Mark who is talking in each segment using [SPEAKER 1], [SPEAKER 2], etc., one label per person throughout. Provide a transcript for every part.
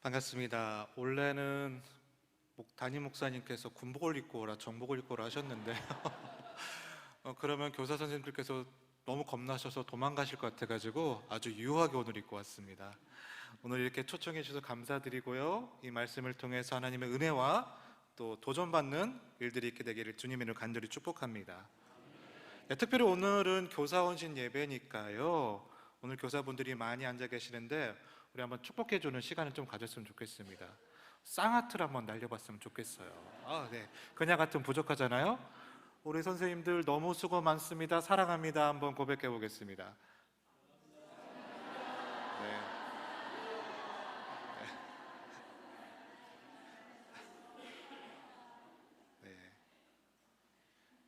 [SPEAKER 1] 반갑습니다. 원래는 담임 목사님께서 군복을 입고 오라, 정복을 입고 오라 하셨는데 그러면 교사 선생님들께서 너무 겁나셔서 도망가실 것 같아가지고 아주 유하게 오늘 입고 왔습니다. 오늘 이렇게 초청해 주셔서 감사드리고요. 이 말씀을 통해서 하나님의 은혜와 또 도전받는 일들이 있게 되기를 주님의 이름으로 간절히 축복합니다. 특별히 오늘은 교사원신 예배니까요. 오늘 교사분들이 많이 앉아 계시는데 우리 한번 축복해 주는 시간을 좀 가졌으면 좋겠습니다. 쌍하트를 한번 날려봤으면 좋겠어요. 네. 그냥 같으면 부족하잖아요. 우리 선생님들 너무 수고 많습니다. 사랑합니다. 한번 고백해 보겠습니다. 네. 네.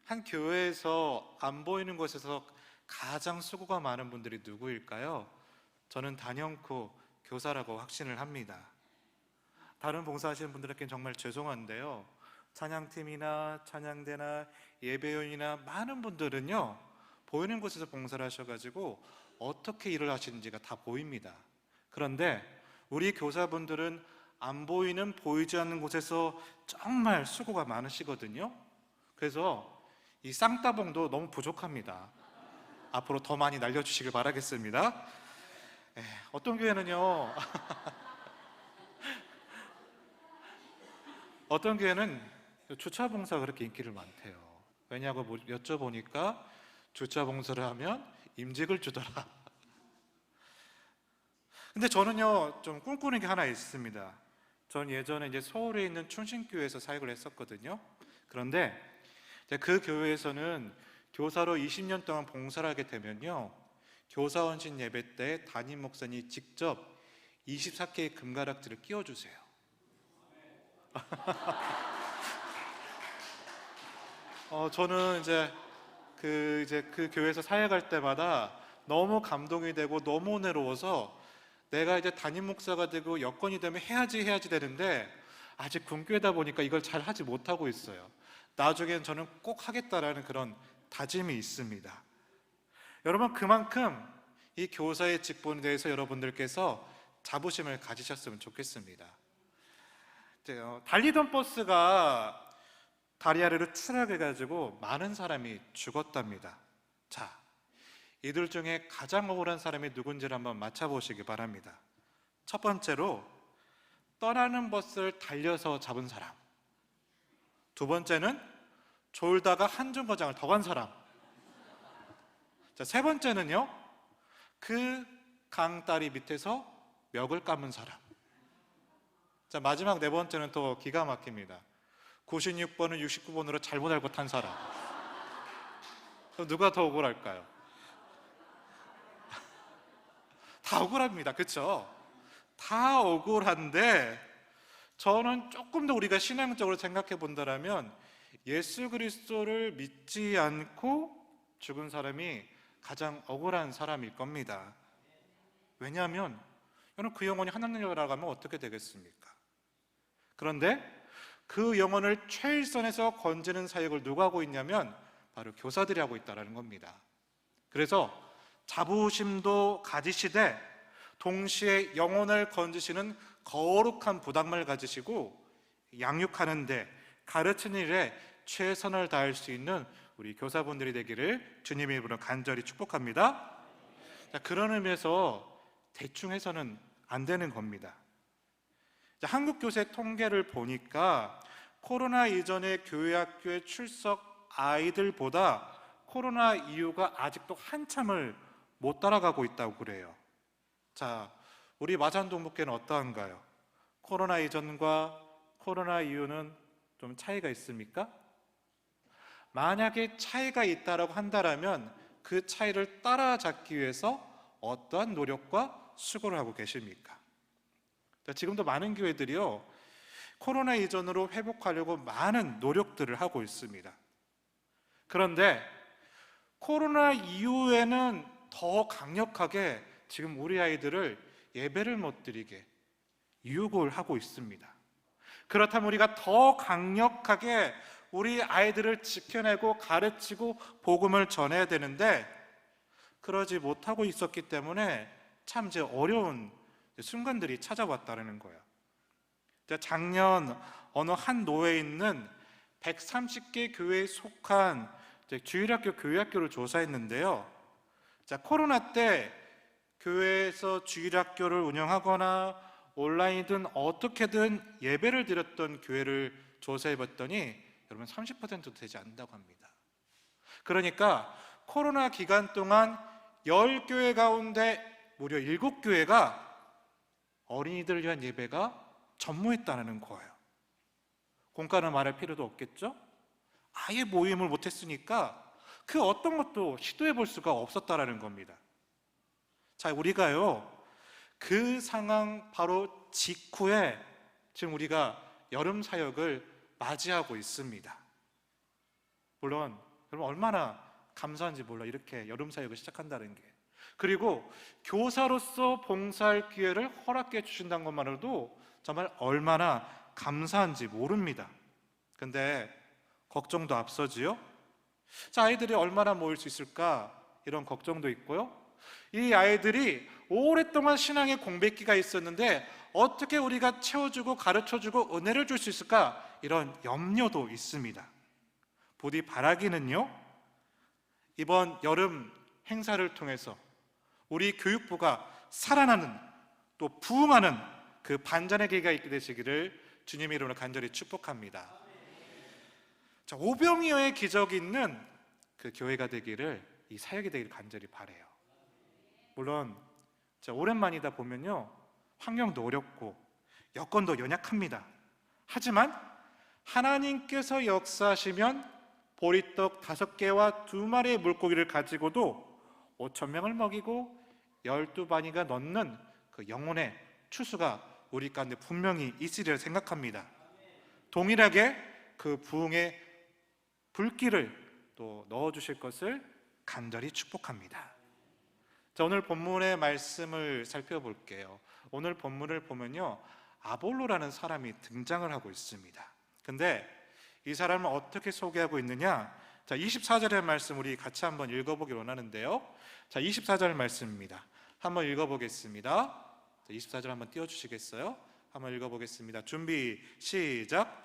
[SPEAKER 1] 한 교회에서 안 보이는 곳에서 가장 수고가 많은 분들이 누구일까요? 저는 단연코 교사라고 확신을 합니다. 다른 봉사하시는 분들에게는 정말 죄송한데요, 찬양팀이나 찬양대나 예배요원이나 많은 분들은요, 보이는 곳에서 봉사를 하셔가지고 어떻게 일을 하시는지가 다 보입니다. 그런데 우리 교사분들은 안 보이는, 보이지 않는 곳에서 정말 수고가 많으시거든요. 그래서 이 쌍따봉도 너무 부족합니다. 앞으로 더 많이 날려주시길 바라겠습니다. 어떤 교회는요 어떤 교회는 주차 봉사가 그렇게 인기를 많대요. 왜냐고 여쭤보니까 주차 봉사를 하면 임직을 주더라. 근데 저는요 좀 꿈꾸는 게 하나 있습니다. 전 예전에 이제 서울에 있는 춘신교회에서 사역을 했었거든요. 그런데 그 교회에서는 교사로 20년 동안 봉사를 하게 되면요, 교사원신 예배 때 담임 목사님이 직접 24K 금가락지를 끼워주세요. 저는 그 교회에서 사역할 때마다 너무 감동이 되고 너무 은혜로워서 내가 이제 담임 목사가 되고 여건이 되면 해야지 되는데 아직 군교회다 보니까 이걸 잘 하지 못하고 있어요. 나중엔 저는 꼭 하겠다라는 그런 다짐이 있습니다. 여러분, 그만큼 이 교사의 직분에 대해서 여러분들께서 자부심을 가지셨으면 좋겠습니다. 달리던 버스가 다리 아래로 추락해가지고 많은 사람이 죽었답니다. 자, 이들 중에 가장 억울한 사람이 누군지를 한번 맞춰보시기 바랍니다. 첫 번째로 떠나는 버스를 달려서 잡은 사람, 두 번째는 졸다가 한 정거장을 더 간 사람, 자, 세 번째는요, 그 강다리 밑에서 멱을 감은 사람. 자, 마지막 네 번째는 또 기가 막힙니다. 96번을 69번으로 잘못 알고 탄 사람. 그럼 누가 더 억울할까요? 다 억울합니다. 그렇죠? 다 억울한데 저는 조금 더 우리가 신앙적으로 생각해 본다면 예수 그리스도를 믿지 않고 죽은 사람이 가장 억울한 사람일 겁니다. 왜냐하면 여러분, 그 영혼이 하나님으로 나가면 어떻게 되겠습니까? 그런데 그 영혼을 최일선에서 건지는 사역을 누가 하고 있냐면 바로 교사들이 하고 있다는 겁니다. 그래서 자부심도 가지시되 동시에 영혼을 건지시는 거룩한 부담을 가지시고 양육하는데, 가르치는 일에 최선을 다할 수 있는 우리 교사분들이 되기를 주님의 이름으로 간절히 축복합니다. 자, 그런 의미에서 대충 해서는 안 되는 겁니다. 한국교세 통계를 보니까 코로나 이전의 교회 학교에 출석 아이들보다 코로나 이후가 아직도 한참을 못 따라가고 있다고 그래요. 자, 우리 마산동북교는 어떠한가요? 코로나 이전과 코로나 이후는 좀 차이가 있습니까? 만약에 차이가 있다라고 한다면 그 차이를 따라잡기 위해서 어떠한 노력과 수고를 하고 계십니까? 지금도 많은 교회들이요, 코로나 이전으로 회복하려고 많은 노력들을 하고 있습니다. 그런데 코로나 이후에는 더 강력하게 지금 우리 아이들을 예배를 못 드리게 유혹을 하고 있습니다. 그렇다면 우리가 더 강력하게 우리 아이들을 지켜내고 가르치고 복음을 전해야 되는데 그러지 못하고 있었기 때문에 참 이제 어려운 순간들이 찾아왔다는 거예요. 작년 어느 한 노회에 있는 130개 교회에 속한 주일학교 교회학교를 조사했는데요. 코로나 때 교회에서 주일학교를 운영하거나 온라인이든 어떻게든 예배를 드렸던 교회를 조사해봤더니 여러분 30%도 되지 않는다고 합니다. 그러니까 코로나 기간 동안 10교회 가운데 무려 7교회가 어린이들을 위한 예배가 전무했다는 거예요. 공과는 말할 필요도 없겠죠? 아예 모임을 못했으니까 그 어떤 것도 시도해 볼 수가 없었다는 겁니다. 자, 우리가요, 그 상황 바로 직후에 지금 우리가 여름 사역을 맞이하고 있습니다. 물론 여러분 얼마나 감사한지 몰라, 이렇게 여름 사역을 시작한다는 게. 그리고 교사로서 봉사할 기회를 허락해 주신다는 것만으로도 정말 얼마나 감사한지 모릅니다. 근데 걱정도 앞서지요. 자, 아이들이 얼마나 모일 수 있을까, 이런 걱정도 있고요. 이 아이들이 오랫동안 신앙의 공백기가 있었는데 어떻게 우리가 채워주고 가르쳐주고 은혜를 줄 수 있을까, 이런 염려도 있습니다. 부디 바라기는요, 이번 여름 행사를 통해서 우리 교육부가 살아나는, 또 부흥하는 그 반전의 계기가 있게 되시기를 주님의 이름으로 간절히 축복합니다. 자, 오병이어의 기적이 있는 그 교회가 되기를, 이 사역이 되기를 간절히 바라요. 물론 오랜만이다 보면요, 환경도 어렵고 여건도 연약합니다. 하지만 하나님께서 역사하시면 보리떡 5개와 2마리의 물고기를 가지고도 5,000명을 먹이고 12바니가 넘는 그 영혼의 추수가 우리 가운데 분명히 있으리라 생각합니다. 동일하게 그 부흥의 불길을 또 넣어주실 것을 간절히 축복합니다. 자, 오늘 본문의 말씀을 살펴볼게요. 오늘 본문을 보면요, 아볼로라는 사람이 등장을 하고 있습니다. 근데 이 사람을 어떻게 소개하고 있느냐? 자, 24절의 말씀 우리 같이 한번 읽어보기 원하는데요. 자, 24절 말씀입니다. 한번 읽어보겠습니다. 자, 24절 한번 띄워주시겠어요? 한번 읽어보겠습니다. 준비, 시작.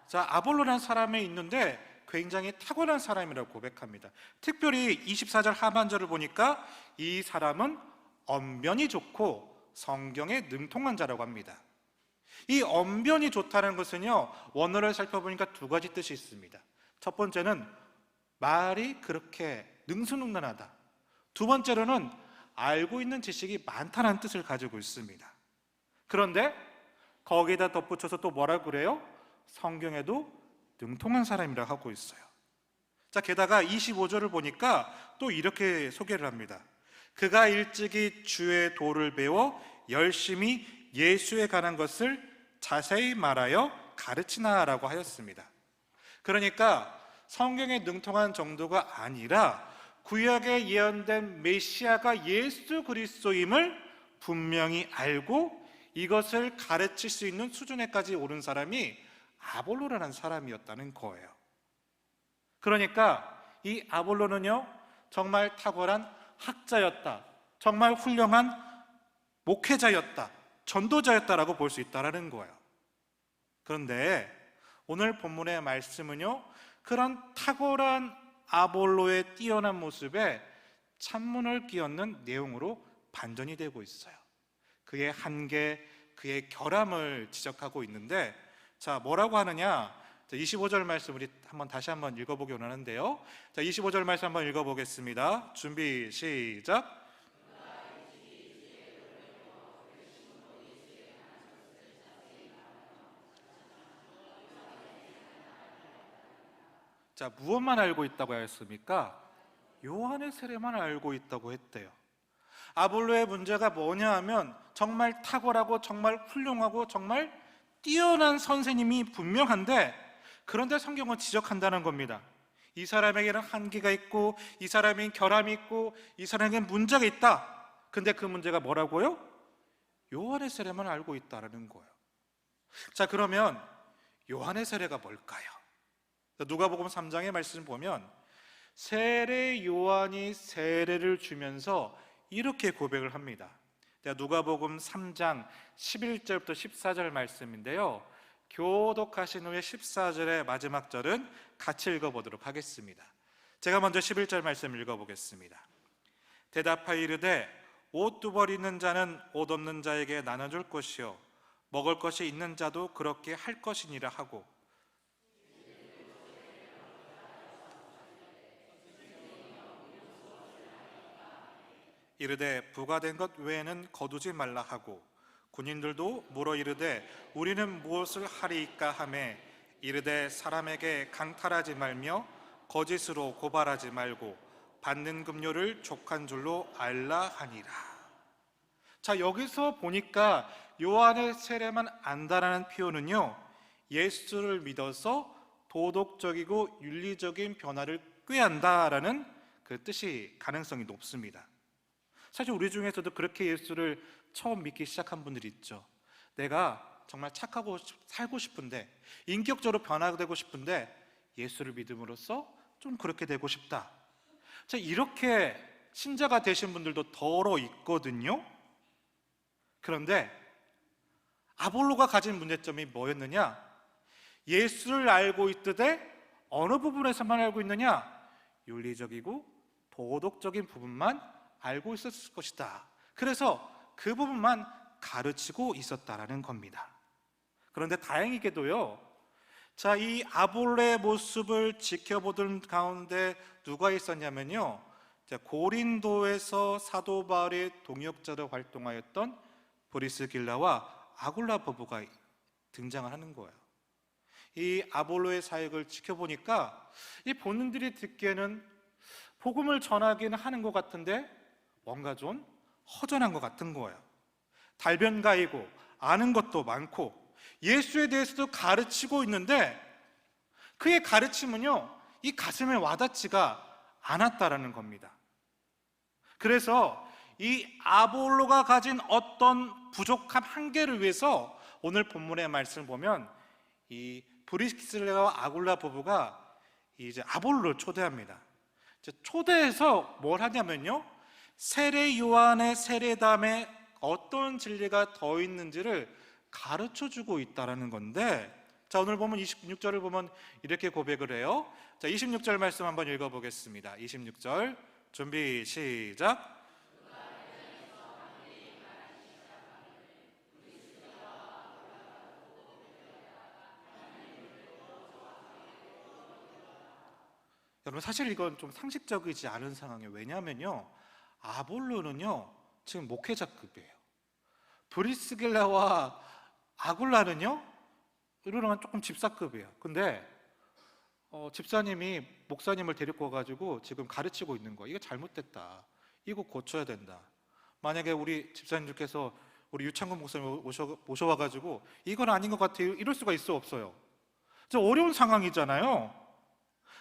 [SPEAKER 1] 자, 아볼로라는 사람이 있는데 굉장히 탁월한 사람이라고 고백합니다. 특별히 24절 하반절을 보니까 이 사람은 언변이 좋고 성경에 능통한 자라고 합니다. 이 언변이 좋다는 것은요, 원어를 살펴보니까 2가지 뜻이 있습니다. 첫 번째는 말이 그렇게 능수능란하다. 두 번째로는 알고 있는 지식이 많다는 뜻을 가지고 있습니다. 그런데 거기에다 덧붙여서 또 뭐라고 그래요? 성경에도 능통한 사람이라 하고 있어요. 자, 게다가 25절을 보니까 또 이렇게 소개를 합니다. 그가 일찍이 주의 도를 배워 열심히 예수에 관한 것을 자세히 말하여 가르치나라고 하였습니다. 그러니까 성경에 능통한 정도가 아니라 구약에 예언된 메시아가 예수 그리스도임을 분명히 알고 이것을 가르칠 수 있는 수준에까지 오른 사람이 아볼로라는 사람이었다는 거예요. 그러니까 이 아볼로는요, 정말 탁월한 학자였다, 정말 훌륭한 목회자였다, 전도자였다라고 볼 수 있다는 거예요. 그런데 오늘 본문의 말씀은요, 그런 탁월한 아볼로의 뛰어난 모습에 찬문을 끼얹는 내용으로 반전이 되고 있어요. 그의 한계, 그의 결함을 지적하고 있는데, 자, 뭐라고 하느냐? 25절 말씀 우리 다시 한번 읽어보기 원하는데요. 자, 25절 말씀 한번 읽어보겠습니다. 준비, 시작. 자, 무엇만 알고 있다고 하였습니까? 요한의 세례만 알고 있다고 했대요. 아볼로의 문제가 뭐냐 하면 정말 탁월하고 정말 훌륭하고 정말 뛰어난 선생님이 분명한데, 그런데 성경은 지적한다는 겁니다. 이 사람에게는 한계가 있고 이 사람에게는 결함이 있고 이 사람에게는 문제가 있다. 근데 그 문제가 뭐라고요? 요한의 세례만 알고 있다는 거예요. 자, 그러면 요한의 세례가 뭘까요? 누가복음 3장의 말씀을 보면 세례 요한이 세례를 주면서 이렇게 고백을 합니다. 누가복음 3장 11절부터 14절 말씀인데요, 교독하신 후에 14절의 마지막 절은 같이 읽어보도록 하겠습니다. 제가 먼저 11절 말씀 읽어보겠습니다. 대답하여 이르되 옷 두 벌 있는 자는 옷 없는 자에게 나눠줄 것이요 먹을 것이 있는 자도 그렇게 할 것이니라 하고, 이르되 부과된 것 외에는 거두지 말라 하고, 군인들도 물어 이르되 우리는 무엇을 하리이까 하매 이르되 사람에게 강탈하지 말며 거짓으로 고발하지 말고 받는 급료를 족한 줄로 알라 하니라. 자, 여기서 보니까 요한의 세례만 안다라는 표현은요, 예수를 믿어서 도덕적이고 윤리적인 변화를 꾀한다라는 그 뜻이 가능성이 높습니다. 사실 우리 중에서도 그렇게 예수를 처음 믿기 시작한 분들이 있죠. 내가 정말 착하고 살고 싶은데, 인격적으로 변화되고 싶은데 예수를 믿음으로써 좀 그렇게 되고 싶다. 자, 이렇게 신자가 되신 분들도 더러 있거든요. 그런데 아볼로가 가진 문제점이 뭐였느냐? 예수를 알고 있듯에 어느 부분에서만 알고 있느냐? 윤리적이고 도덕적인 부분만 알고 있었을 것이다. 그래서 그 부분만 가르치고 있었다라는 겁니다. 그런데 다행히게도요, 자, 이 아볼로의 모습을 지켜보던 가운데 누가 있었냐면요, 고린도에서 사도 바울의 동역자로 활동하였던 브리스길라와 아굴라 부부가 등장을 하는 거예요. 이 아볼로의 사역을 지켜보니까 이 본인들이 듣기에는 복음을 전하기는 하는 것 같은데 뭔가 좀 허전한 것 같은 거예요. 달변가이고 아는 것도 많고 예수에 대해서도 가르치고 있는데 그의 가르침은요, 이 가슴에 와닿지가 않았다라는 겁니다. 그래서 이 아볼로가 가진 어떤 부족함 한계를 위해서 오늘 본문의 말씀을 보면 이 브리스길라와 아굴라 부부가 이제 아볼로를 초대합니다. 초대해서 뭘 하냐면요, 세례 요한의 세례담에 어떤 진리가 더 있는지를 가르쳐주고 있다는 건데, 자, 오늘 보면 26절을 보면 이렇게 고백을 해요. 자, 26절 말씀 한번 읽어보겠습니다. 26절 준비 시작. 여러분, 사실 이건 좀 상식적이지 않은 상황이에요. 왜냐하면요, 아볼로는요 지금 목회자급이에요. 브리스길라와 아굴라는요 이러면 조금 집사급이에요. 근데 집사님이 목사님을 데리고 와가지고 지금 가르치고 있는 거예요. 이거 잘못됐다, 이거 고쳐야 된다. 만약에 우리 집사님들께서 우리 유창근 목사님 모셔와가지고 이건 아닌 것 같아요, 이럴 수가 있어 없어요? 좀 어려운 상황이잖아요.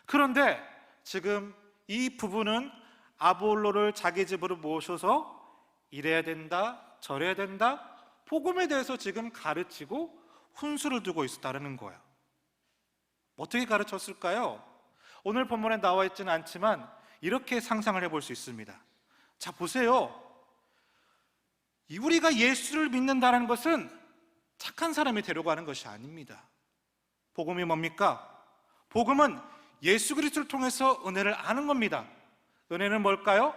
[SPEAKER 1] 그런데 지금 이 부부는 아볼로를 자기 집으로 모셔서 이래야 된다, 저래야 된다, 복음에 대해서 지금 가르치고 훈수를 두고 있었다는 거예요. 어떻게 가르쳤을까요? 오늘 본문에 나와 있지는 않지만 이렇게 상상을 해볼 수 있습니다. 자, 보세요. 우리가 예수를 믿는다는 것은 착한 사람이 되려고 하는 것이 아닙니다. 복음이 뭡니까? 복음은 예수 그리스도를 통해서 은혜를 아는 겁니다. 은혜는 뭘까요?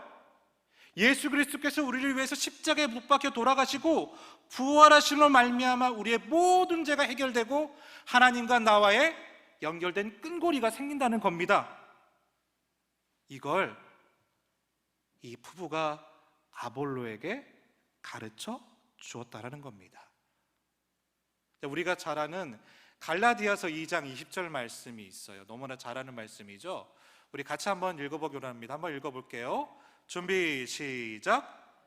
[SPEAKER 1] 예수 그리스도께서 우리를 위해서 십자가에 못 박혀 돌아가시고 부활하심으로 말미암아 우리의 모든 죄가 해결되고 하나님과 나와의 연결된 끈고리가 생긴다는 겁니다. 이걸 이 부부가 아볼로에게 가르쳐 주었다라는 겁니다. 우리가 잘 아는 갈라디아서 2장 20절 말씀이 있어요. 너무나 잘 아는 말씀이죠. 우리 같이 한번 읽어보기로 합니다. 한번 읽어볼게요. 준비 시작.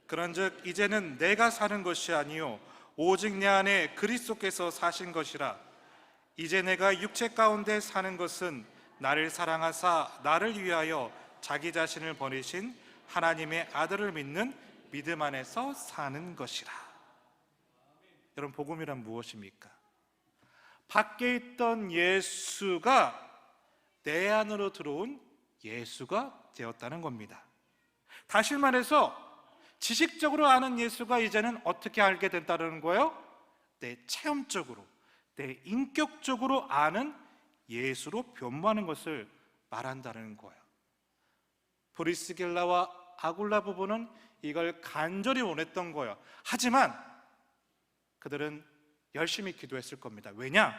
[SPEAKER 1] 그런즉 이제는 내가 사는 것이 아니요 오직 내 안에 그리스도께서 사신 것이라. 이제 내가 육체 가운데 사는 것은 나를 사랑하사 나를 위하여 자기 자신을 버리신 하나님의 아들을 믿는 믿음 안에서 사는 것이라. 여러분, 복음이란 무엇입니까? 밖에 있던 예수가 내 안으로 들어온 예수가 되었다는 겁니다. 다시 말해서 지식적으로 아는 예수가 이제는 어떻게 알게 된다는 거예요? 내 체험적으로, 내 인격적으로 아는 예수로 변모하는 것을 말한다는 거예요. 브리스길라와 아굴라 부부는 이걸 간절히 원했던 거예요. 하지만 그들은 열심히 기도했을 겁니다. 왜냐?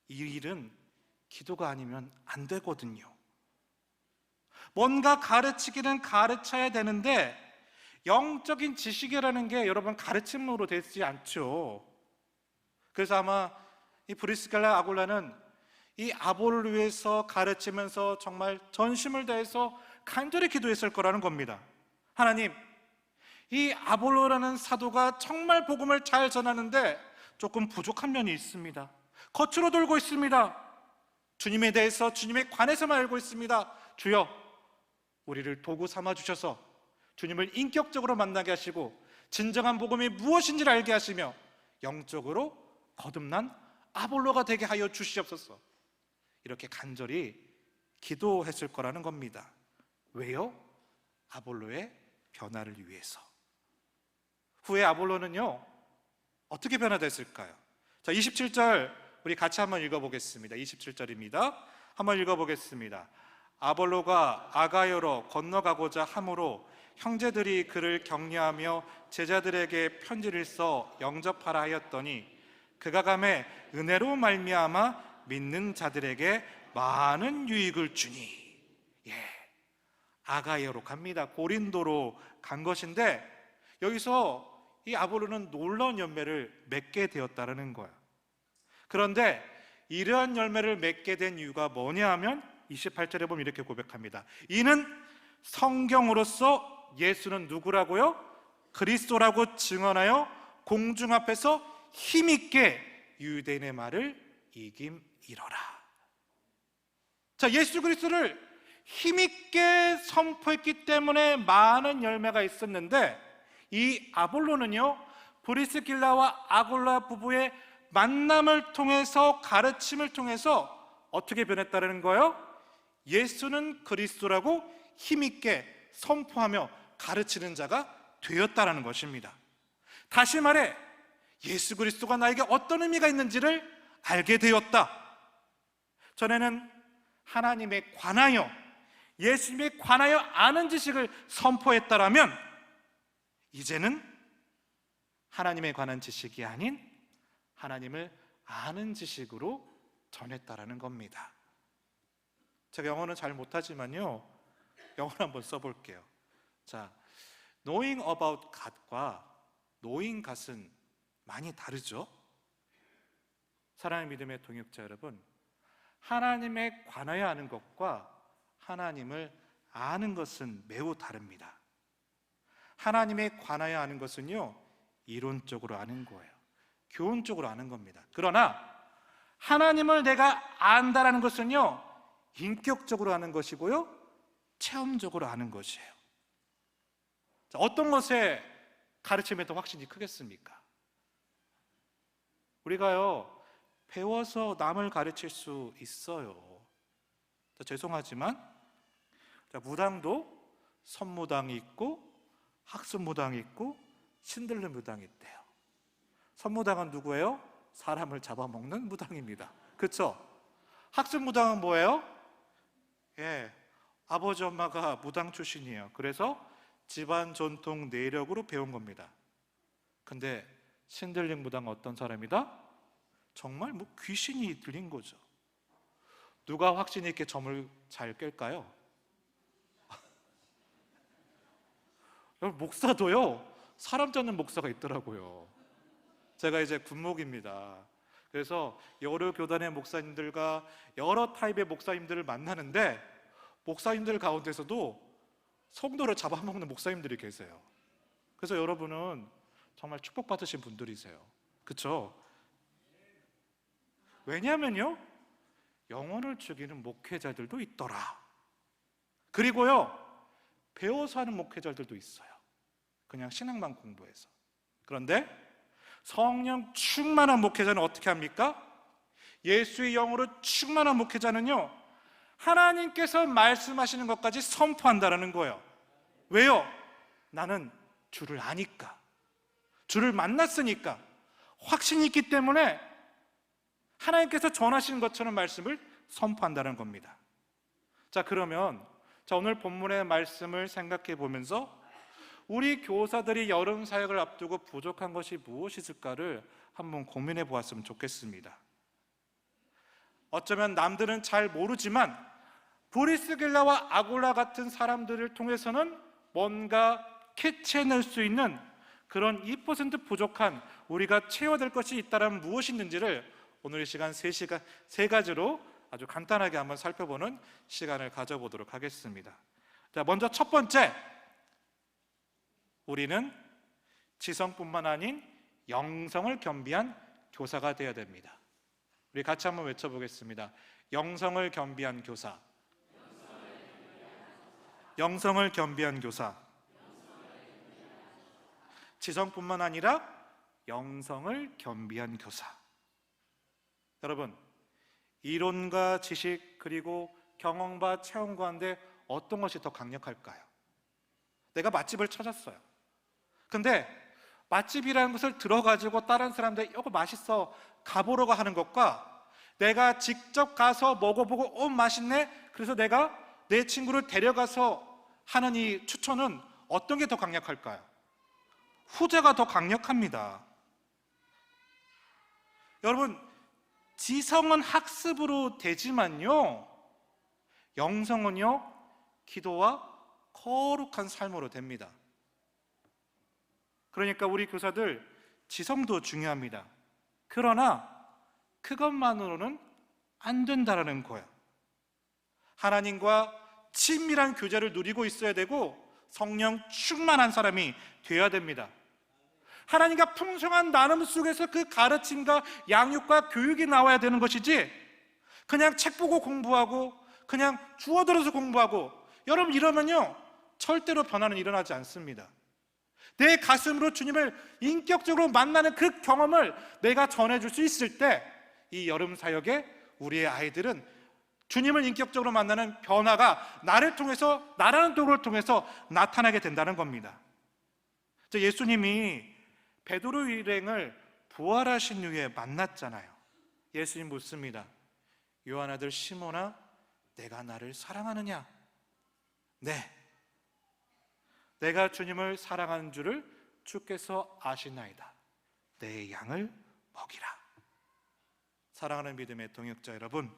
[SPEAKER 1] 이 일은 기도가 아니면 안 되거든요. 뭔가 가르치기는 가르쳐야 되는데 영적인 지식이라는 게 여러분 가르침으로 되지 않죠. 그래서 아마 이 브리스길라 아굴라는 이 아볼로를 위해서 가르치면서 정말 전심을 다해서 간절히 기도했을 거라는 겁니다. 하나님, 이 아볼로라는 사도가 정말 복음을 잘 전하는데 조금 부족한 면이 있습니다. 겉으로 돌고 있습니다. 주님에 대해서, 주님에 관해서만 알고 있습니다. 주여, 우리를 도구 삼아 주셔서 주님을 인격적으로 만나게 하시고 진정한 복음이 무엇인지를 알게 하시며 영적으로 거듭난 아볼로가 되게 하여 주시옵소서. 이렇게 간절히 기도했을 거라는 겁니다. 왜요? 아볼로의 변화를 위해서. 후에 아볼로는요, 어떻게 변화됐을까요? 자, 27절 우리 같이 한번 읽어보겠습니다. 27절입니다. 한번 읽어보겠습니다. 아볼로가 아가야로 건너가고자 함으로 형제들이 그를 격려하며 제자들에게 편지를 써 영접하라 하였더니 그가 가매 은혜로 말미암아 믿는 자들에게 많은 유익을 주니. 아가야로 갑니다. 고린도로 간 것인데 여기서 이 아볼로는 놀라운 열매를 맺게 되었다는 거예요. 그런데 이러한 열매를 맺게 된 이유가 뭐냐 하면 28절에 보면 이렇게 고백합니다. 이는 성경으로서 예수는 누구라고요? 그리스도라고 증언하여 공중 앞에서 힘있게 유대인의 말을 이김이러라. 자, 예수 그리스도를 힘있게 선포했기 때문에 많은 열매가 있었는데 이 아볼로는요, 브리스길라와 아굴라 부부의 만남을 통해서, 가르침을 통해서 어떻게 변했다는 거예요? 예수는 그리스도라고 힘있게 선포하며 가르치는 자가 되었다는 것입니다. 다시 말해 예수 그리스도가 나에게 어떤 의미가 있는지를 알게 되었다. 전에는 하나님에 관하여, 예수님에 관하여 아는 지식을 선포했다라면 이제는 하나님에 관한 지식이 아닌 하나님을 아는 지식으로 전했다라는 겁니다. 제가 영어는 잘 못하지만요, 영어를 한번 써볼게요. 자, knowing about God과 knowing God은 많이 다르죠? 사랑하는 믿음의 동역자 여러분, 하나님에 관하여 아는 것과 하나님을 아는 것은 매우 다릅니다. 하나님에 관하여 아는 것은요, 이론적으로 아는 거예요. 교훈적으로 아는 겁니다. 그러나 하나님을 내가 안다라는 것은요, 인격적으로 아는 것이고요, 체험적으로 아는 것이에요. 자, 어떤 것에 가르침에 더 확신이 크겠습니까? 우리가요, 배워서 남을 가르칠 수 있어요. 자, 죄송하지만 무당도 선무당이 있고 학습무당이 있고 신들린 무당이 있대요. 선무당은 누구예요? 사람을 잡아먹는 무당입니다. 그렇죠? 학습무당은 뭐예요? 아버지 엄마가 무당 출신이에요. 그래서 집안 전통 내력으로 배운 겁니다. 근데 신들린 무당은 어떤 사람이다? 정말 귀신이 들린 거죠. 누가 확신 있게 점을 잘 깰까요? 목사도요, 사람 잡는 목사가 있더라고요. 제가 이제 군목입니다. 그래서 여러 교단의 목사님들과 여러 타입의 목사님들을 만나는데 목사님들 가운데서도 성도를 잡아먹는 목사님들이 계세요. 그래서 여러분은 정말 축복받으신 분들이세요. 그렇죠? 왜냐하면요, 영혼을 죽이는 목회자들도 있더라. 그리고요, 배워서 하는 목회자들도 있어요. 그냥 신앙만 공부해서. 그런데 성령 충만한 목회자는 어떻게 합니까? 예수의 영으로 충만한 목회자는요, 하나님께서 말씀하시는 것까지 선포한다는 거예요. 왜요? 나는 주를 아니까, 주를 만났으니까, 확신이 있기 때문에 하나님께서 전하시는 것처럼 말씀을 선포한다는 겁니다. 자, 그러면 오늘 본문의 말씀을 생각해 보면서 우리 교사들이 여름 사역을 앞두고 부족한 것이 무엇이 있을까를 한번 고민해 보았으면 좋겠습니다. 어쩌면 남들은 잘 모르지만 브리스길라와 아굴라 같은 사람들을 통해서는 뭔가 캐치해낼 수 있는 그런 2% 부족한 우리가 채워야 될 것이 있다면 무엇이 있는지를 오늘 이 시간 세 가지로 아주 간단하게 한번 살펴보는 시간을 가져보도록 하겠습니다. 자, 먼저 첫 번째, 우리는 지성뿐만 아닌 영성을 겸비한 교사가 되어야 됩니다. 우리 같이 한번 외쳐보겠습니다. 영성을 겸비한 교사. 영성을 겸비한 교사. 지성뿐만 아니라 영성을 겸비한 교사. 여러분, 이론과 지식 그리고 경험과 체험 가운데 어떤 것이 더 강력할까요? 내가 맛집을 찾았어요. 근데 맛집이라는 것을 들어가지고 다른 사람들 이거 맛있어 가보려고 하는 것과 내가 직접 가서 먹어보고 맛있네, 그래서 내가 내 친구를 데려가서 하는 이 추천은 어떤 게 더 강력할까요? 후자가 더 강력합니다. 여러분, 지성은 학습으로 되지만요, 영성은요, 기도와 거룩한 삶으로 됩니다. 그러니까 우리 교사들 지성도 중요합니다. 그러나 그것만으로는 안 된다라는 거예요. 하나님과 친밀한 교제를 누리고 있어야 되고 성령 충만한 사람이 되어야 됩니다. 하나님과 풍성한 나눔 속에서 그 가르침과 양육과 교육이 나와야 되는 것이지, 그냥 책 보고 공부하고 그냥 주워들어서 공부하고, 여러분 이러면요 절대로 변화는 일어나지 않습니다. 내 가슴으로 주님을 인격적으로 만나는 그 경험을 내가 전해줄 수 있을 때 이 여름 사역에 우리의 아이들은 주님을 인격적으로 만나는 변화가 나를 통해서, 나라는 도구를 통해서 나타나게 된다는 겁니다. 예수님이 베드로 일행을 부활하신 후에 만났잖아요. 예수님 묻습니다. 요한 아들 시몬아, 내가 나를 사랑하느냐? 네, 내가 주님을 사랑하는 줄을 주께서 아시나이다. 내 양을 먹이라. 사랑하는 믿음의 동역자 여러분,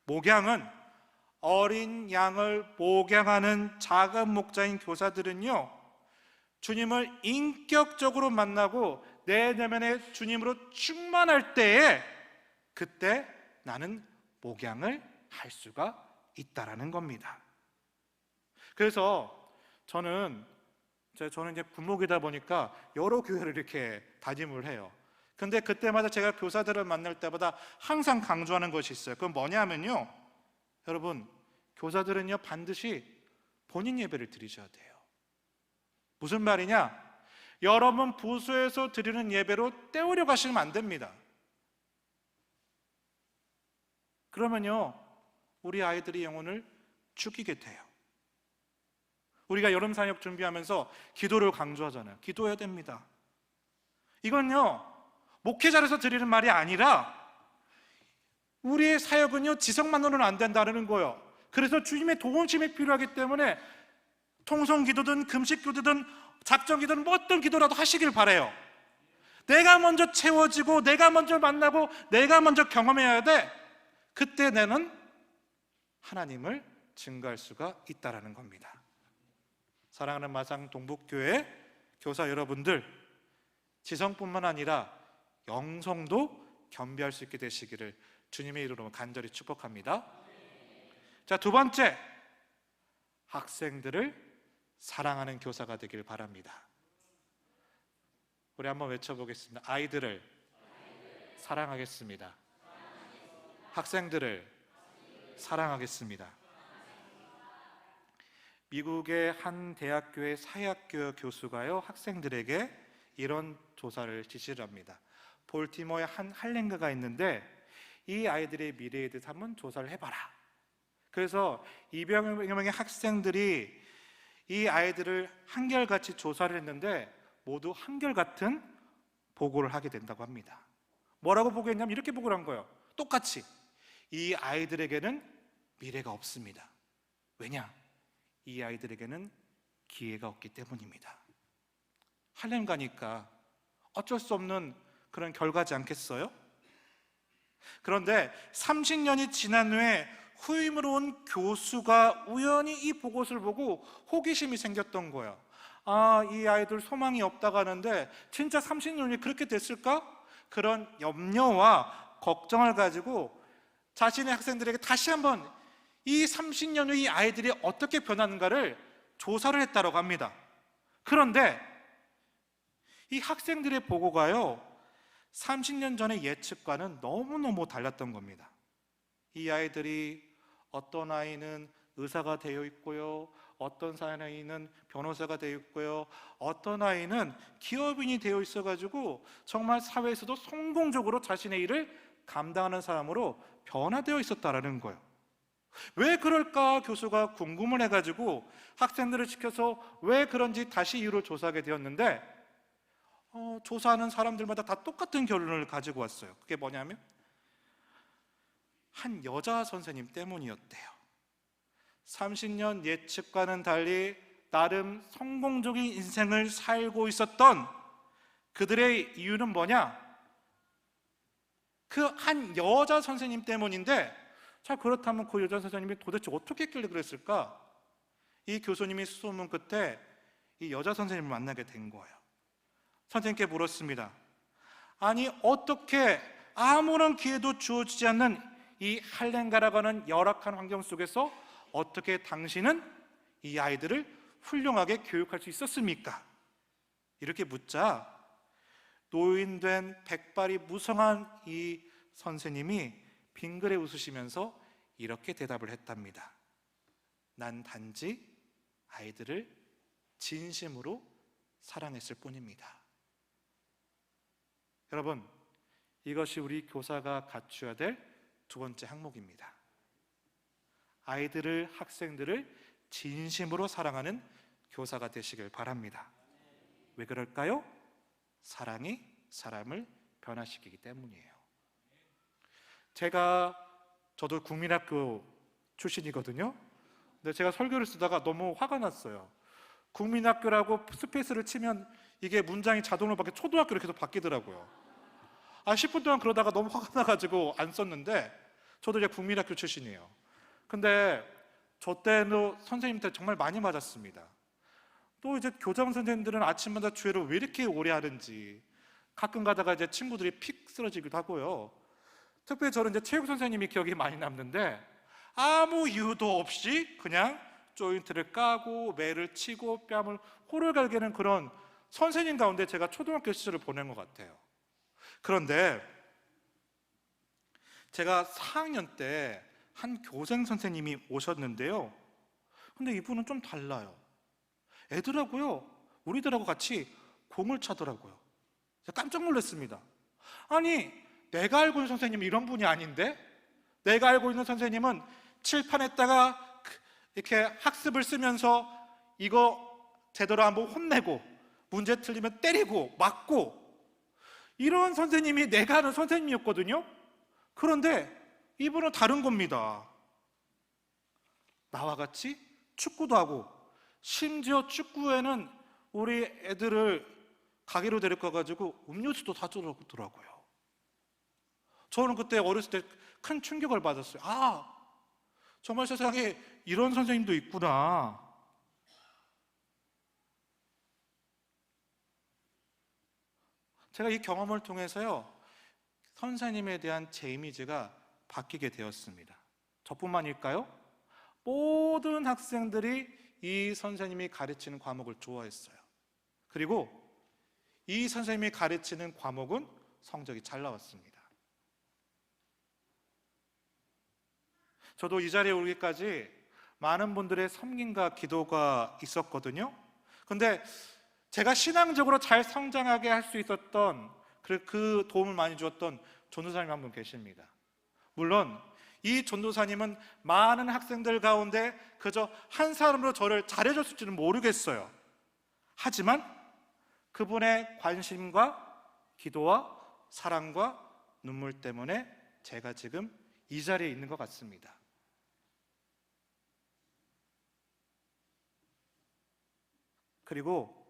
[SPEAKER 1] 목양은, 어린 양을 목양하는 작은 목자인 교사들은요, 주님을 인격적으로 만나고 내 내면에 주님으로 충만할 때에 그때 나는 목양을 할 수가 있다라는 겁니다. 그래서 저는 이제 부목이다 보니까 여러 교회를 이렇게 담임을 해요. 근데 그때마다 제가 교사들을 만날 때마다 항상 강조하는 것이 있어요. 그건 뭐냐면요, 여러분, 교사들은요 반드시 본인 예배를 드리셔야 돼요. 무슨 말이냐? 여러분 부서에서 드리는 예배로 때우려 가시면 안 됩니다. 그러면요 우리 아이들의 영혼을 죽이게 돼요. 우리가 여름 사역 준비하면서 기도를 강조하잖아요. 기도해야 됩니다. 이건요 목회자로서 드리는 말이 아니라 우리의 사역은요 지성만으로는 안 된다는 거예요. 그래서 주님의 도움심이 필요하기 때문에 통성기도든 금식기도든 작정기도든 뭐 어떤 기도라도 하시길 바라요. 내가 먼저 채워지고 내가 먼저 만나고 내가 먼저 경험해야 돼. 그때 나는 하나님을 증거할 수가 있다는 겁니다. 사랑하는 마상 동북교회 교사 여러분들, 지성뿐만 아니라 영성도 겸비할 수 있게 되시기를 주님의 이름으로 간절히 축복합니다. 자, 두 번째, 학생들을 사랑하는 교사가 되길 바랍니다. 우리 한번 외쳐보겠습니다. 아이들을 사랑하겠습니다. 학생들을 사랑하겠습니다. 미국의 한 대학교의 사회학교 교수가요 학생들에게 이런 조사를 지시를 합니다. 볼티모어에 한 할렘가가 있는데 이 아이들의 미래에 대해서 한번 조사를 해봐라. 그래서 200명의 학생들이 이 아이들을 한결같이 조사를 했는데 모두 한결같은 보고를 하게 된다고 합니다. 뭐라고 보고했냐면 이렇게 보고를 한 거예요. 똑같이 이 아이들에게는 미래가 없습니다. 왜냐? 이 아이들에게는 기회가 없기 때문입니다. 할렘 가니까 어쩔 수 없는 그런 결과지 않겠어요? 그런데 30년이 지난 후에 후임으로 온 교수가 우연히 이 보고서를 보고 호기심이 생겼던 거야. 아, 이 아이들 소망이 없다고 하는데 진짜 30년이 그렇게 됐을까? 그런 염려와 걱정을 가지고 자신의 학생들에게 다시 한번 이 30년 후 이 아이들이 어떻게 변하는가를 조사를 했다고 합니다. 그런데 이 학생들의 보고가요, 30년 전의 예측과는 너무너무 달랐던 겁니다. 이 아이들이 어떤 아이는 의사가 되어 있고요, 어떤 아이는 변호사가 되어 있고요, 어떤 아이는 기업인이 되어 있어가지고 정말 사회에서도 성공적으로 자신의 일을 감당하는 사람으로 변화되어 있었다라는 거예요. 왜 그럴까 교수가 궁금을 해가지고 학생들을 시켜서 왜 그런지 다시 이유를 조사하게 되었는데 조사하는 사람들마다 다 똑같은 결론을 가지고 왔어요. 그게 뭐냐면 한 여자 선생님 때문이었대요. 30년 예측과는 달리 나름 성공적인 인생을 살고 있었던 그들의 이유는 뭐냐? 그 한 여자 선생님 때문인데, 자, 그렇다면 그 여자 선생님이 도대체 어떻게 했길래 그랬을까? 이 교수님이 수소문 끝에 이 여자 선생님을 만나게 된 거예요. 선생님께 물었습니다. 아니, 어떻게 아무런 기회도 주어지지 않는 이 할렘가라고 하는 열악한 환경 속에서 어떻게 당신은 이 아이들을 훌륭하게 교육할 수 있었습니까? 이렇게 묻자 노인된 백발이 무성한 이 선생님이 빙그레 웃으시면서 이렇게 대답을 했답니다. 난 단지 아이들을 진심으로 사랑했을 뿐입니다. 여러분, 이것이 우리 교사가 갖추어야 될 두 번째 항목입니다. 아이들을, 학생들을 진심으로 사랑하는 교사가 되시길 바랍니다. 왜 그럴까요? 사랑이 사람을 변화시키기 때문이에요. 저도 국민학교 출신이거든요. 근데 제가 설교를 쓰다가 너무 화가 났어요. 국민학교라고 스페이스를 치면 이게 문장이 자동으로 초등학교로 계속 바뀌더라고요. 10분 동안 그러다가 너무 화가 나가지고 안 썼는데, 저도 이제 국민학교 출신이에요. 근데 저 때는 선생님한테 정말 많이 맞았습니다. 또 이제 교장 선생님들은 아침마다 주회를 왜 이렇게 오래 하는지 가끔 가다가 이제 친구들이 픽 쓰러지기도 하고요. 특별히 저는 이제 체육 선생님이 기억이 많이 남는데 아무 이유도 없이 그냥 조인트를 까고 매를 치고 뺨을 호를 갈기는 그런 선생님 가운데 제가 초등학교 시절을 보낸 것 같아요. 그런데 제가 4학년 때 한 교생 선생님이 오셨는데요. 근데 이분은 좀 달라요. 애들하고요, 우리들하고 같이 공을 차더라고요. 제가 깜짝 놀랐습니다. 아니, 내가 알고 있는 선생님은 이런 분이 아닌데? 내가 알고 있는 선생님은 칠판에다가 이렇게 학습을 쓰면서 이거 제대로 한번 혼내고 문제 틀리면 때리고 맞고, 이런 선생님이 내가 아는 선생님이었거든요. 그런데 이분은 다른 겁니다. 나와 같이 축구도 하고, 심지어 축구에는 우리 애들을 가게로 데리고 가가지고 음료수도 사주더라고요. 저는 그때 어렸을 때 큰 충격을 받았어요. 정말 세상에 이런 선생님도 있구나. 제가 이 경험을 통해서요, 선생님에 대한 제 이미지가 바뀌게 되었습니다. 저뿐만일까요? 모든 학생들이 이 선생님이 가르치는 과목을 좋아했어요. 그리고 이 선생님이 가르치는 과목은 성적이 잘 나왔습니다. 저도 이 자리에 오기까지 많은 분들의 섬김과 기도가 있었거든요. 근데 제가 신앙적으로 잘 성장하게 할 수 있었던 그 도움을 많이 주었던 전도사님 한 분 계십니다. 물론 이 전도사님은 많은 학생들 가운데 그저 한 사람으로 저를 잘해줬을지는 모르겠어요. 하지만 그분의 관심과 기도와 사랑과 눈물 때문에 제가 지금 이 자리에 있는 것 같습니다. 그리고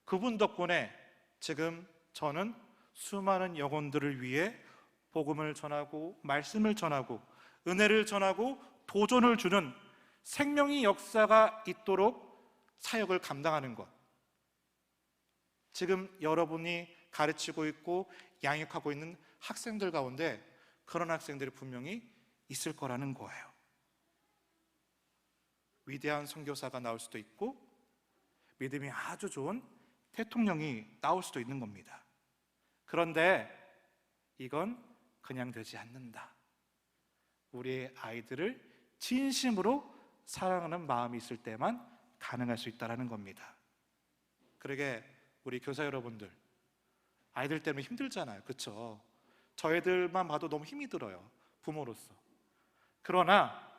[SPEAKER 1] 그분 덕분에 지금 저는 수많은 영혼들을 위해 복음을 전하고 말씀을 전하고 은혜를 전하고 도전을 주는 생명의 역사가 있도록 사역을 감당하는 것, 지금 여러분이 가르치고 있고 양육하고 있는 학생들 가운데 그런 학생들이 분명히 있을 거라는 거예요. 위대한 선교사가 나올 수도 있고 믿음이 아주 좋은 대통령이 나올 수도 있는 겁니다. 그런데 이건 그냥 되지 않는다. 우리의 아이들을 진심으로 사랑하는 마음이 있을 때만 가능할 수 있다는 겁니다. 그러게 우리 교사 여러분들, 아이들 때문에 힘들잖아요. 그렇죠? 저희들만 봐도 너무 힘이 들어요, 부모로서. 그러나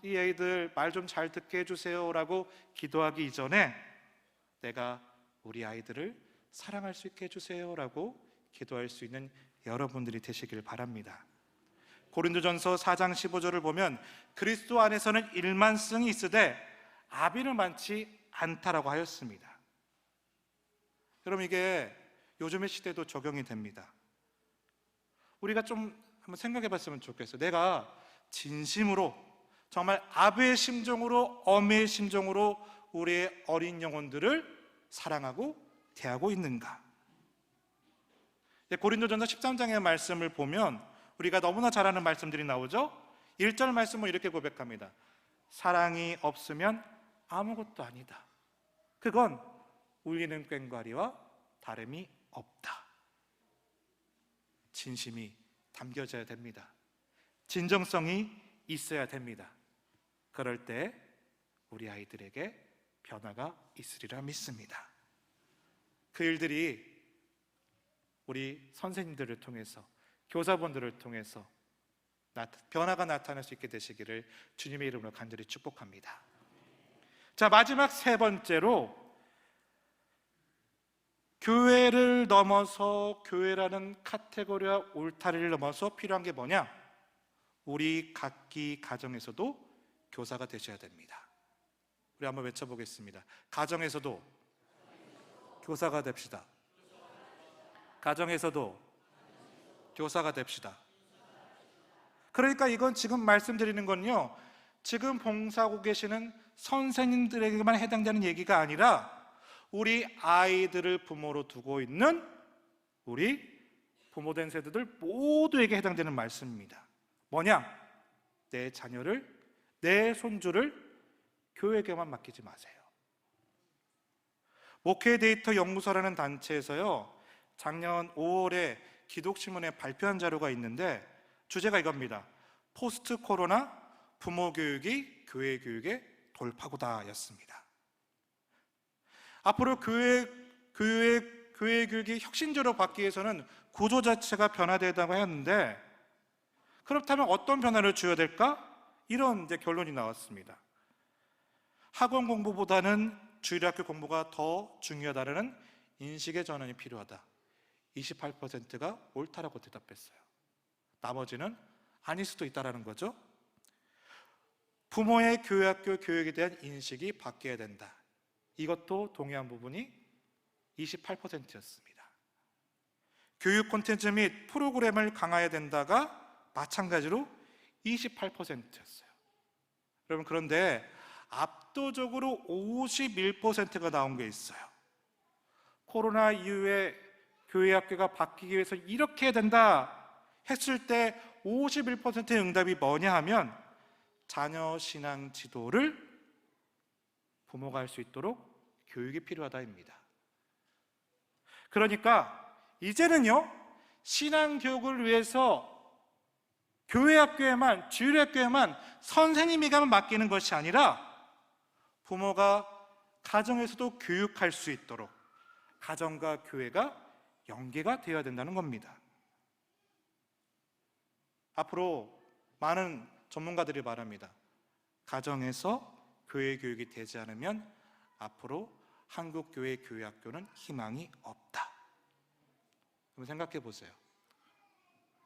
[SPEAKER 1] 이 아이들 말 좀 잘 듣게 해주세요 라고 기도하기 이전에 내가 우리 아이들을 사랑할 수 있게 해주세요 라고 기도할 수 있는 여러분들이 되시길 바랍니다. 고린도전서 4장 15절을 보면 그리스도 안에서는 일만성이 있으되 아비는 많지 않다라고 하였습니다. 여러분, 이게 요즘의 시대도 적용이 됩니다. 우리가 좀 한번 생각해 봤으면 좋겠어요. 내가 진심으로 정말 아비의 심정으로, 어미의 심정으로 우리의 어린 영혼들을 사랑하고 대하고 있는가? 고린도전서 13장의 말씀을 보면 우리가 너무나 잘 아는 말씀들이 나오죠. 1절 말씀은 이렇게 고백합니다. 사랑이 없으면 아무것도 아니다. 그건 울리는 꽹과리와 다름이 없다. 진심이 담겨져야 됩니다. 진정성이 있어야 됩니다. 그럴 때 우리 아이들에게 변화가 있으리라 믿습니다. 그 일들이 우리 선생님들을 통해서, 교사분들을 통해서 변화가 나타날 수 있게 되시기를 주님의 이름으로 간절히 축복합니다. 자, 마지막 세 번째로, 교회를 넘어서, 교회라는 카테고리와 울타리를 넘어서 필요한 게 뭐냐? 우리 각기 가정에서도 교사가 되셔야 됩니다. 우리 한번 외쳐보겠습니다. 가정에서도 교사가 됩시다. 가정에서도 교사가 됩시다. 그러니까 이건 지금 말씀드리는 건요, 지금 봉사하고 계시는 선생님들에게만 해당되는 얘기가 아니라 우리 아이들을 부모로 두고 있는 우리 부모된 세대들 모두에게 해당되는 말씀입니다. 뭐냐? 내 자녀를, 내 손주를 교회에게만 맡기지 마세요. 목회 데이터 연구소라는 단체에서요, 작년 5월에 기독신문에 발표한 자료가 있는데 주제가 이겁니다. 포스트 코로나 부모 교육이 교회 교육의 돌파구다였습니다. 앞으로 교회 교육이 혁신적으로 받기 위해서는 구조 자체가 변화되다고 했는데, 그렇다면 어떤 변화를 줘야 될까? 이런 이제 결론이 나왔습니다. 학원 공부보다는 주일학교 공부가 더 중요하다는 인식의 전환이 필요하다. 28%가 옳다라고 대답했어요. 나머지는 아닐 수도 있다는 거죠. 부모의 교회학교 교육에 대한 인식이 바뀌어야 된다. 이것도 동의한 부분이 28%였습니다. 교육 콘텐츠 및 프로그램을 강화해야 된다가 마찬가지로 28%였어요. 여러분, 그런데 압도적으로 51%가 나온 게 있어요. 코로나 이후에 교회 학교가 바뀌기 위해서 이렇게 해야 된다 했을 때 51%의 응답이 뭐냐 하면 자녀 신앙 지도를 부모가 할 수 있도록 교육이 필요하다입니다. 그러니까 이제는요, 신앙 교육을 위해서 교회 학교에만, 주일 학교에만 선생님에게만 맡기는 것이 아니라 부모가 가정에서도 교육할 수 있도록 가정과 교회가 연계가 되어야 된다는 겁니다. 앞으로 많은 전문가들이 말합니다. 가정에서 교회 교육이 되지 않으면 앞으로 한국교회 교회학교는 희망이 없다. 그럼 생각해 보세요.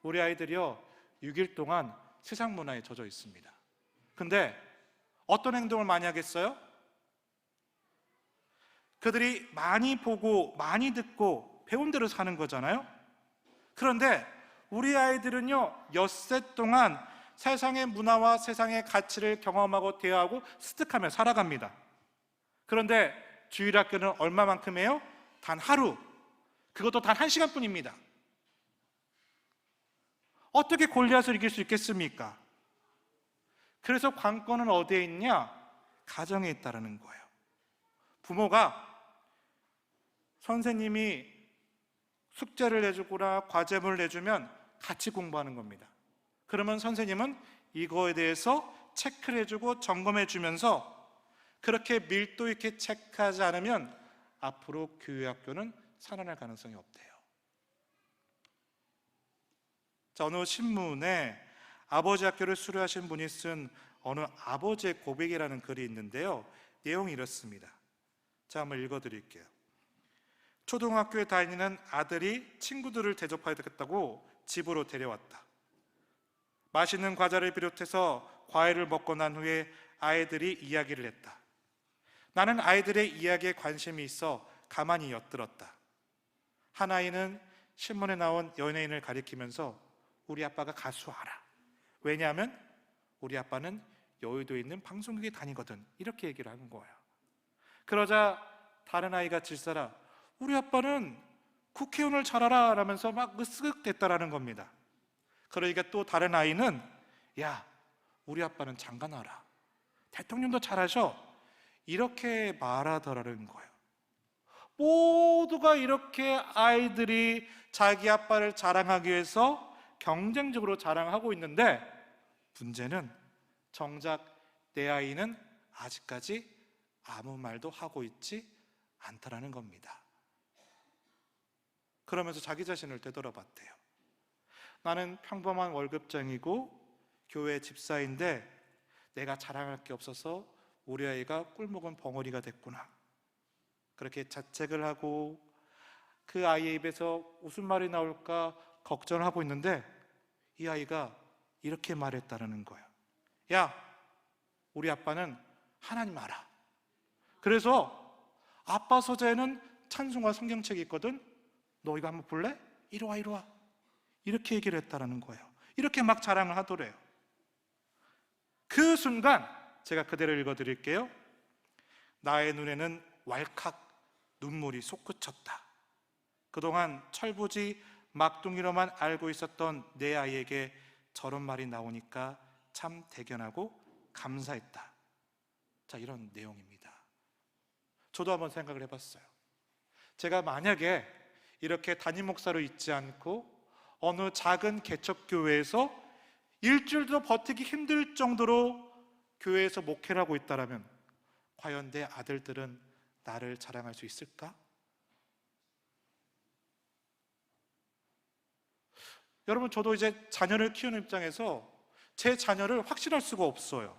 [SPEAKER 1] 우리 아이들이요 6일 동안 세상 문화에 젖어 있습니다. 근데 어떤 행동을 많이 하겠어요? 그들이 많이 보고 많이 듣고 배운 대로 사는 거잖아요. 그런데 우리 아이들은요 엿새 동안 세상의 문화와 세상의 가치를 경험하고 대화하고 습득하며 살아갑니다. 그런데 주일학교는 얼마만큼 해요? 단 하루, 그것도 단 1시간뿐입니다. 어떻게 골리앗을 이길 수 있겠습니까? 그래서 관건은 어디에 있냐? 가정에 있다는 거예요. 부모가 선생님이 숙제를 내주거나 과제물을 내주면 같이 공부하는 겁니다. 그러면 선생님은 이거에 대해서 체크를 해주고 점검해주면서 그렇게 밀도 있게 체크하지 않으면 앞으로 교회학교는 살아날 가능성이 없대요. 자, 어느 신문에 아버지 학교를 수료하신 분이 쓴 어느 아버지의 고백이라는 글이 있는데요, 내용이 이렇습니다. 자, 한번 읽어드릴게요. 초등학교에 다니는 아들이 친구들을 대접하겠다고 집으로 데려왔다. 맛있는 과자를 비롯해서 과일을 먹고 난 후에 아이들이 이야기를 했다. 나는 아이들의 이야기에 관심이 있어 가만히 엿들었다. 한 아이는 신문에 나온 연예인을 가리키면서 우리 아빠가 가수 알아. 왜냐하면 우리 아빠는 여의도에 있는 방송국에 다니거든. 이렇게 얘기를 하는 거예요. 그러자 다른 아이가 질서라 우리 아빠는 국회의원을 잘 알아 라면서 막 으쓱댔다라는 겁니다. 그러니까 또 다른 아이는 야 우리 아빠는 장관 알아. 대통령도 잘하셔. 이렇게 말하더라는 거예요. 모두가 이렇게 아이들이 자기 아빠를 자랑하기 위해서 경쟁적으로 자랑하고 있는데 문제는 정작 내 아이는 아직까지 아무 말도 하고 있지 않다라는 겁니다. 그러면서 자기 자신을 되돌아봤대요. 나는 평범한 월급쟁이고 교회 집사인데 내가 자랑할 게 없어서 우리 아이가 꿀먹은 벙어리가 됐구나. 그렇게 자책을 하고 그 아이의 입에서 무슨 말이 나올까 걱정을 하고 있는데 이 아이가 이렇게 말했다는 거예요. 야, 우리 아빠는 하나님 알아. 그래서 아빠 서재에는 찬송과 성경책이 있거든. 너 이거 한번 볼래? 이리 와, 이리 와. 이렇게 얘기를 했다는 거예요. 이렇게 막 자랑을 하더래요. 그 순간 제가 그대로 읽어드릴게요. 나의 눈에는 왈칵 눈물이 솟구쳤다. 그동안 철부지 막둥이로만 알고 있었던 내 아이에게 저런 말이 나오니까 참 대견하고 감사했다. 자, 이런 내용입니다. 저도 한번 생각을 해봤어요. 제가 만약에 이렇게 담임 목사로 있지 않고 어느 작은 개척교회에서 일주일도 버티기 힘들 정도로 교회에서 목회를 하고 있다면 과연 내 아들들은 나를 자랑할 수 있을까? 여러분, 저도 이제 자녀를 키우는 입장에서 제 자녀를 확신할 수가 없어요.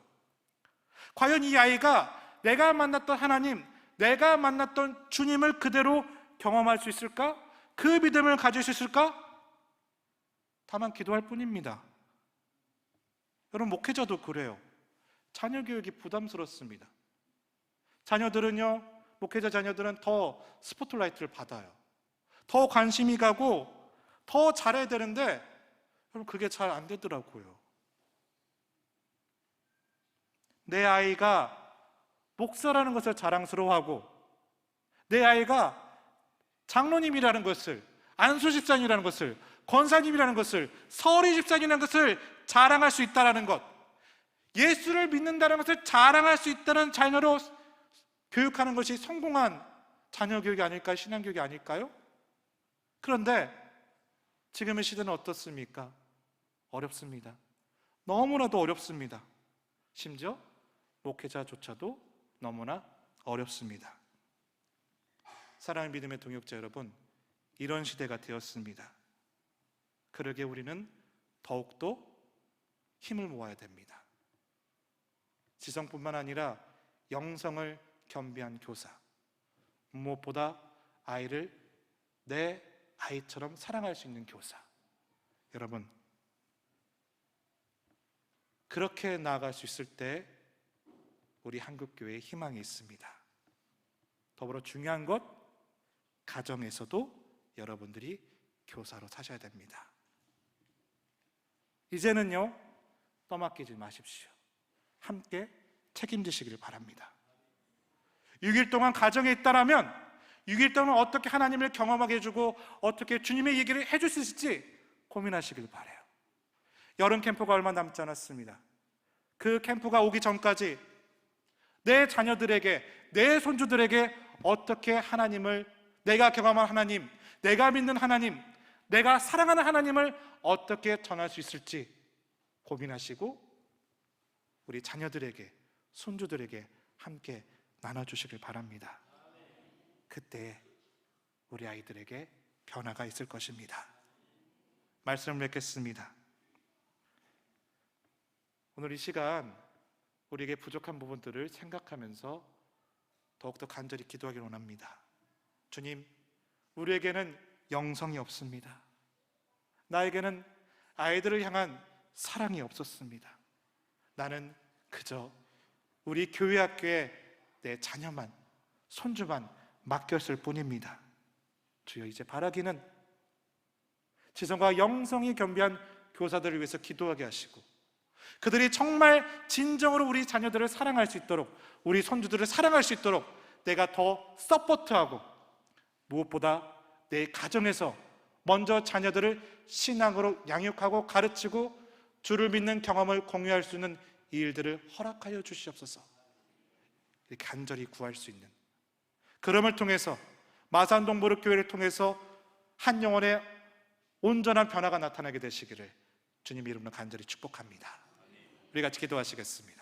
[SPEAKER 1] 과연 이 아이가 내가 만났던 하나님, 내가 만났던 주님을 그대로 경험할 수 있을까? 그 믿음을 가질 수 있을까? 다만 기도할 뿐입니다. 여러분, 목회자도 그래요. 자녀 교육이 부담스럽습니다. 자녀들은요, 목회자 자녀들은 더 스포트라이트를 받아요. 더 관심이 가고 더 잘해야 되는데 여러분 그게 잘 안 되더라고요. 내 아이가 목사라는 것을 자랑스러워하고 내 아이가 장로님이라는 것을, 안수 집사님이라는 것을, 권사님이라는 것을, 서리 집사님이라는 것을 자랑할 수 있다는 것, 예수를 믿는다는 것을 자랑할 수 있다는 자녀로 교육하는 것이 성공한 자녀 교육이 아닐까요? 신앙 교육이 아닐까요? 그런데 지금의 시대는 어떻습니까? 어렵습니다. 너무나도 어렵습니다. 심지어 목회자조차도 너무나
[SPEAKER 2] 어렵습니다. 사랑의 믿음의 동역자 여러분, 이런 시대가 되었습니다. 그러게 우리는 더욱더 힘을 모아야 됩니다. 지성뿐만 아니라 영성을 겸비한 교사, 무엇보다 아이를 내 아이처럼 사랑할 수 있는 교사. 여러분, 그렇게 나아갈 수 있을 때 우리 한국교회에 희망이 있습니다. 더불어 중요한 것, 가정에서도 여러분들이 교사로 사셔야 됩니다. 이제는요, 떠맡기지 마십시오. 함께 책임지시길 바랍니다. 6일 동안 가정에 있다라면 6일 동안 어떻게 하나님을 경험하게 해주고 어떻게 주님의 얘기를 해줄 수 있을지 고민하시길 바라요. 여름 캠프가 얼마 남지 않았습니다. 그 캠프가 오기 전까지 내 자녀들에게, 내 손주들에게 어떻게 하나님을, 내가 경험한 하나님, 내가 믿는 하나님, 내가 사랑하는 하나님을 어떻게 전할 수 있을지 고민하시고 우리 자녀들에게, 손주들에게 함께 나눠주시길 바랍니다. 그때 우리 아이들에게 변화가 있을 것입니다. 말씀을 맺겠습니다. 오늘 이 시간 우리에게 부족한 부분들을 생각하면서 더욱더 간절히 기도하기를 원합니다. 주님, 우리에게는 영성이 없습니다. 나에게는 아이들을 향한 사랑이 없었습니다. 나는 그저 우리 교회 학교에 내 자녀만, 손주만 맡겼을 뿐입니다. 주여, 이제 바라기는 지성과 영성이 겸비한 교사들을 위해서 기도하게 하시고 그들이 정말 진정으로 우리 자녀들을 사랑할 수 있도록, 우리 손주들을 사랑할 수 있도록 내가 더 서포트하고 무엇보다 내 가정에서 먼저 자녀들을 신앙으로 양육하고 가르치고 주를 믿는 경험을 공유할 수 있는 이 일들을 허락하여 주시옵소서. 이렇게 간절히 구할 수 있는, 그럼을 통해서 마산동부르교회를 통해서 한 영혼의 온전한 변화가 나타나게 되시기를 주님 이름으로 간절히 축복합니다. 우리 같이 기도하시겠습니다.